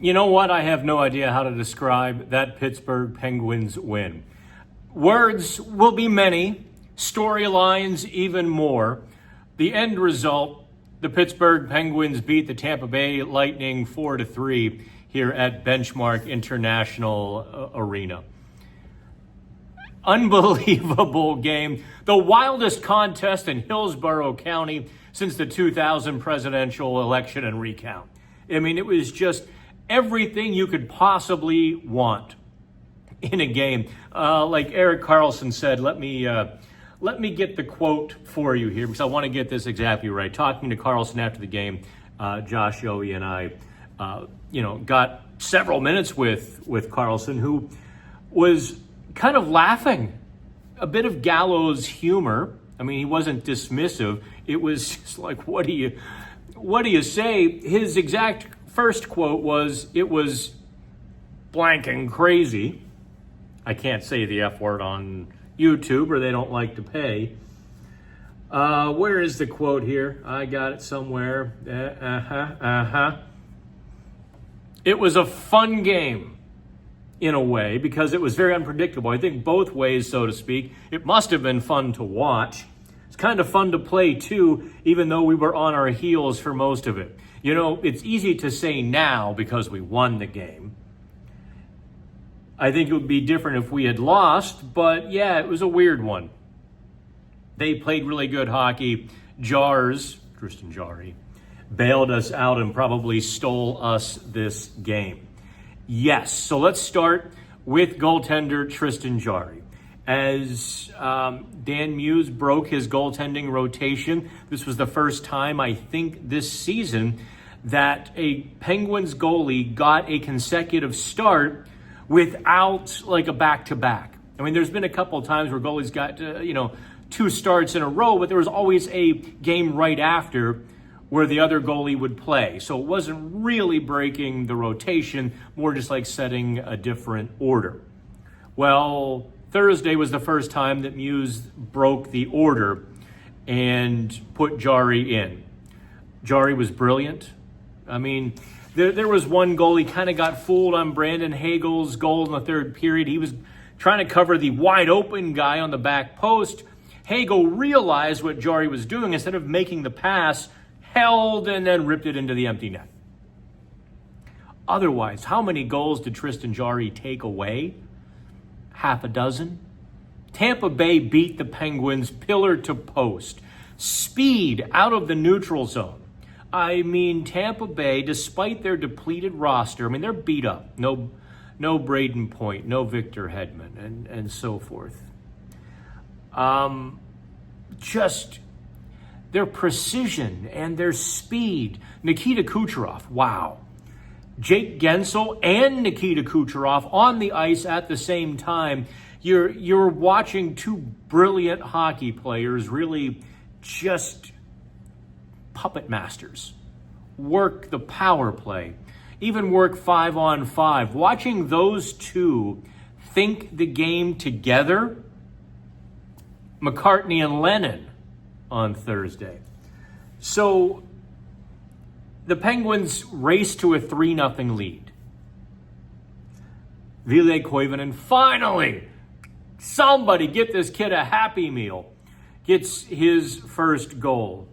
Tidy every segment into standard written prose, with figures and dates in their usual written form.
You know what? I have no idea how to describe that Pittsburgh Penguins win. Words will be many, storylines even more. The end result, the Pittsburgh Penguins beat the Tampa Bay Lightning 4-3 here at Benchmark International Arena. Unbelievable game. The wildest contest in Hillsborough County since the 2000 presidential election and recount. I mean, it was just everything you could possibly want in a game. Like Eric Carlson said, let me get the quote for you here because I want to get this exactly right. Talking to Carlson after the game, Josh Yohe and I, got several minutes with Carlson, who was kind of laughing, a bit of gallows humor. I mean, he wasn't dismissive. It was just like, what do you say? His exact first quote was, "It was blanking crazy." I can't say the F word on YouTube or they don't like to pay. Where is the quote here? I got it somewhere. It was a fun game in a way because it was very unpredictable. I think both ways, so to speak. It must have been fun to watch. It's kind of fun to play too, even though we were on our heels for most of it. You know, it's easy to say now because we won the game. I think it would be different if we had lost, but yeah, it was a weird one. They played really good hockey. Tristan Jarry, bailed us out and probably stole us this game. Yes, so let's start with goaltender Tristan Jarry. As Dan Muse broke his goaltending rotation, this was the first time, I think, this season that a Penguins goalie got a consecutive start without like a back-to-back. I mean, there's been a couple of times where goalies got, two starts in a row, but there was always a game right after where the other goalie would play. So it wasn't really breaking the rotation, more just like setting a different order. Well, Thursday was the first time that Muse broke the order and put Jarry in. Jarry was brilliant. I mean, there was one goal, he kind of got fooled on Brandon Hagel's goal in the third period. He was trying to cover the wide open guy on the back post. Hagel realized what Jarry was doing. Instead of making the pass, held and then ripped it into the empty net. Otherwise, how many goals did Tristan Jarry take away? Half a dozen. Tampa Bay beat the Penguins pillar to post. Speed out of the neutral zone. I mean, Tampa Bay, despite their depleted roster, I mean, they're beat up. No Braden Point, no Victor Hedman, and so forth. Just their precision and their speed. Nikita Kucherov, wow. Jake Gensel and Nikita Kucherov on the ice at the same time. You're watching two brilliant hockey players really just puppet masters. Work the power play. Even work 5-on-5. Watching those two think the game together. McCartney and Lennon on Thursday. So the Penguins race to a 3-0 lead. Ville Koivunen, finally, somebody get this kid a Happy Meal. Gets his first goal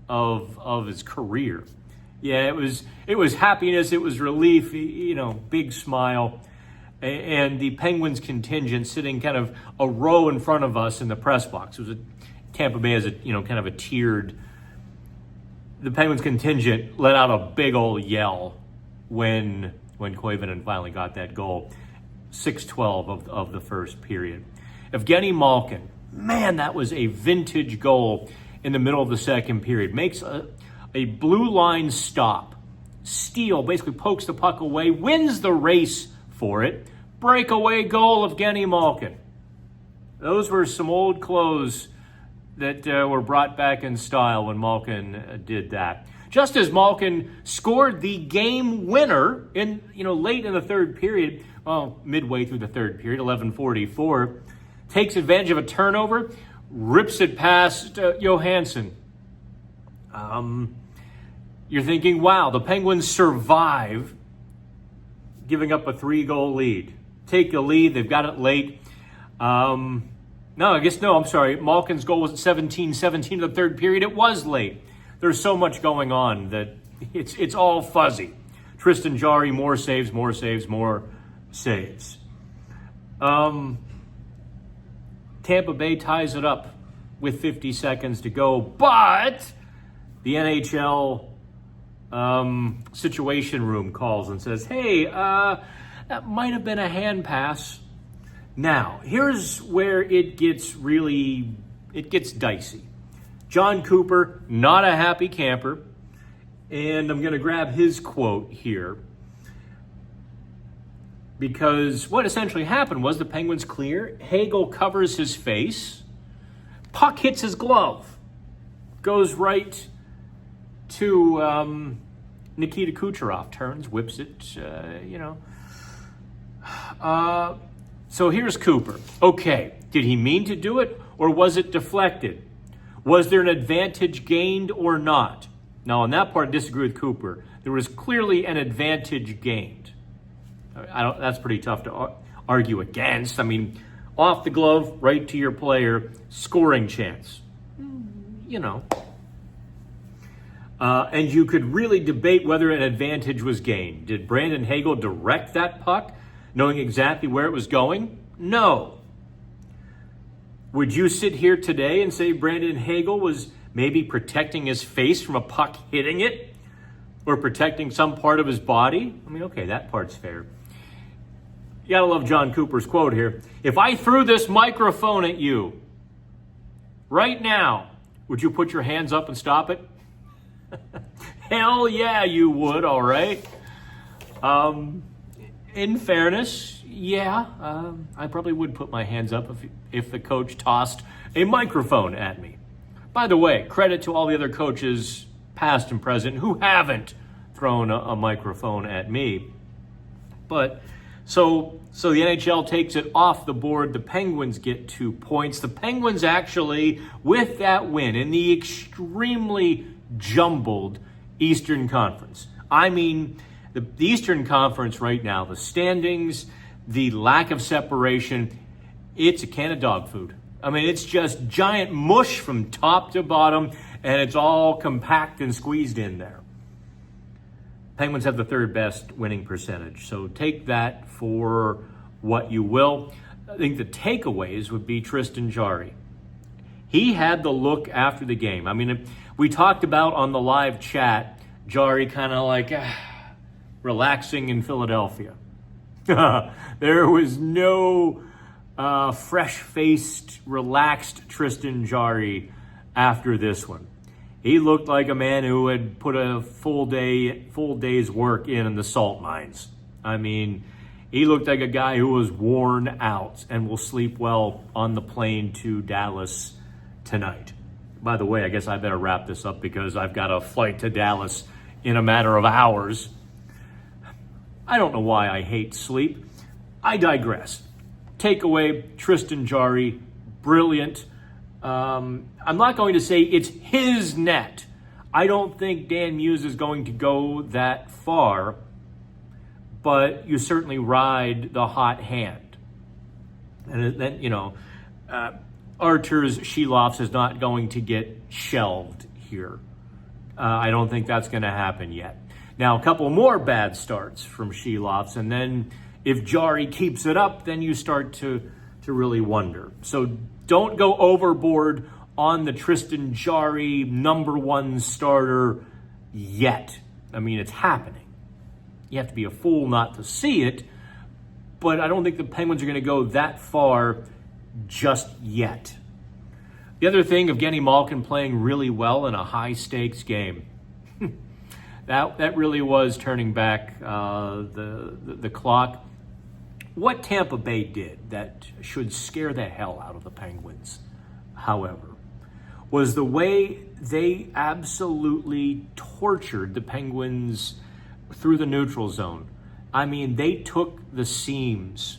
of his career. Yeah, it was happiness, it was relief, big smile. And the Penguins contingent sitting kind of a row in front of us in the press box. It was Tampa Bay as kind of a tiered. The Penguins contingent let out a big old yell when Koivunen finally got that goal. 6:12 of the first period. Evgeny Malkin, man, that was a vintage goal in the middle of the second period. Makes a blue line stop. Steele basically pokes the puck away, wins the race for it. Breakaway goal of Evgeny Malkin. Those were some old clothes that were brought back in style when Malkin did that. Just as Malkin scored the game winner in late in the third period, midway through the third period, 11:44, takes advantage of a turnover, rips it past Johansson. You're thinking, wow, the Penguins survive giving up a 3-goal lead. Take a lead. They've got it late. I'm sorry. Malkin's goal was at 17-17 in the third period. It was late. There's so much going on that it's all fuzzy. Tristan Jarry, more saves. Tampa Bay ties it up with 50 seconds to go, but the NHL situation room calls and says, hey, that might have been a hand pass. Now, here's where it gets dicey. John Cooper, not a happy camper, and I'm going to grab his quote here, because what essentially happened was the Penguins clear, Hagel covers his face, puck hits his glove, goes right to Nikita Kucherov, turns, whips it, So here's Cooper. Okay, did he mean to do it, or was it deflected? Was there an advantage gained or not? Now, on that part, I disagree with Cooper. There was clearly an advantage gained. That's pretty tough to argue against. I mean, off the glove, right to your player, scoring chance. And you could really debate whether an advantage was gained. Did Brandon Hagel direct that puck, knowing exactly where it was going? No. Would you sit here today and say Brandon Hagel was maybe protecting his face from a puck hitting it, or protecting some part of his body? I mean, okay, that part's fair. You gotta love John Cooper's quote here. If I threw this microphone at you right now, would you put your hands up and stop it? Hell yeah, you would, all right. In fairness, yeah, I probably would put my hands up if the coach tossed a microphone at me. By the way, credit to all the other coaches, past and present, who haven't thrown a microphone at me. But so the NHL takes it off the board. The Penguins get 2 points. The Penguins actually, with that win in the extremely jumbled Eastern Conference. I mean, the Eastern Conference right now, the standings, the lack of separation, it's a can of dog food. I mean, it's just giant mush from top to bottom, and it's all compact and squeezed in there. Penguins have the third best winning percentage, so take that for what you will. I think the takeaways would be Tristan Jarry. He had the look after the game. I mean, we talked about on the live chat, Jarry kind of like relaxing in Philadelphia. There was no fresh-faced, relaxed Tristan Jarry after this one. He looked like a man who had put a full day's work in the salt mines. I mean, he looked like a guy who was worn out and will sleep well on the plane to Dallas tonight. By the way, I guess I better wrap this up because I've got a flight to Dallas in a matter of hours. I don't know why I hate sleep. I digress. Takeaway, Tristan Jarry, brilliant. I'm not going to say it's his net. I don't think Dan Muse is going to go that far, but you certainly ride the hot hand. And then, Artur's Sheloffs is not going to get shelved here. I don't think that's going to happen yet. Now, a couple more bad starts from Sheloffs, and then if Jarry keeps it up, then you start to really wonder. So don't go overboard on the Tristan Jarry #1 starter yet. I mean, it's happening. You have to be a fool not to see it, but I don't think the Penguins are going to go that far just yet. The other thing, Evgeny Malkin playing really well in a high-stakes game. That really was turning back the clock. What Tampa Bay did that should scare the hell out of the Penguins, however, was the way they absolutely tortured the Penguins through the neutral zone. I mean, they took the seams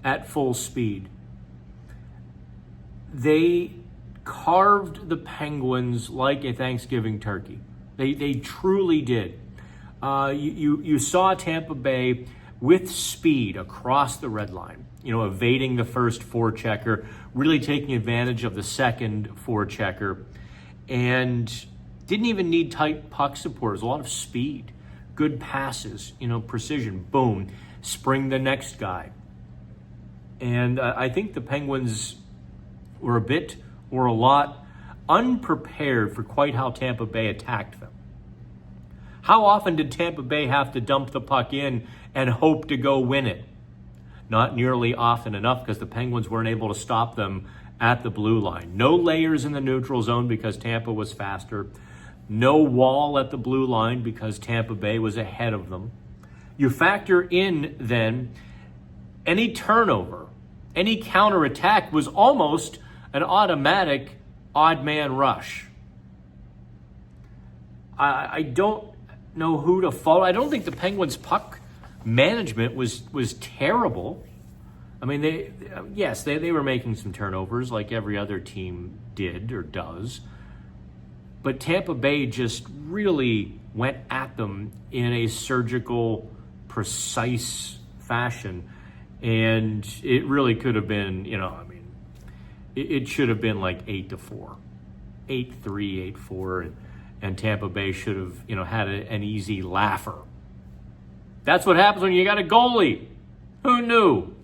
at full speed. They carved the Penguins like a Thanksgiving turkey. They truly did. You saw Tampa Bay with speed across the red line, evading the first forechecker, really taking advantage of the second forechecker, and didn't even need tight puck supporters. A lot of speed, good passes, precision, boom, spring the next guy. And I think the Penguins were a lot unprepared for quite how Tampa Bay attacked them. How often did Tampa Bay have to dump the puck in and hope to go win it? Not nearly often enough, because the Penguins weren't able to stop them at the blue line. No layers in the neutral zone because Tampa was faster. No wall at the blue line because Tampa Bay was ahead of them. You factor in then any turnover, any counterattack was almost an automatic odd man rush. I don't know who to follow. I don't think the Penguins' puck management was terrible. I mean, they were making some turnovers like every other team did or does. But Tampa Bay just really went at them in a surgical, precise fashion. And it really could have been, it should have been like 8-4, 8-3, 8-4. And Tampa Bay should have, had an easy laugher. That's what happens when you got a goalie. Who knew?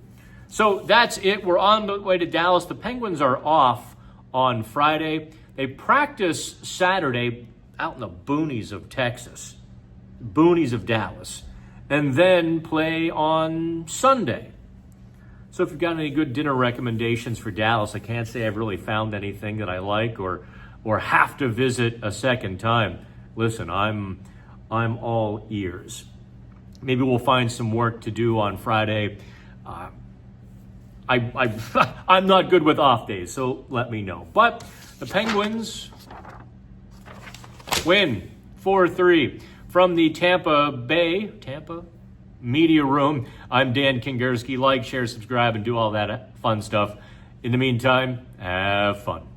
So that's it. We're on the way to Dallas. The Penguins are off on Friday. They practice Saturday out in the boonies of Texas, boonies of Dallas, and then play on Sunday. So if you've got any good dinner recommendations for Dallas, I can't say I've really found anything that I like or have to visit a second time. Listen, I'm all ears. Maybe we'll find some work to do on Friday. I'm not good with off days, so let me know. But the Penguins win 4-3 from the Tampa Media Room. I'm Dan Kingerski. Like, share, subscribe, and do all that fun stuff. In the meantime, have fun.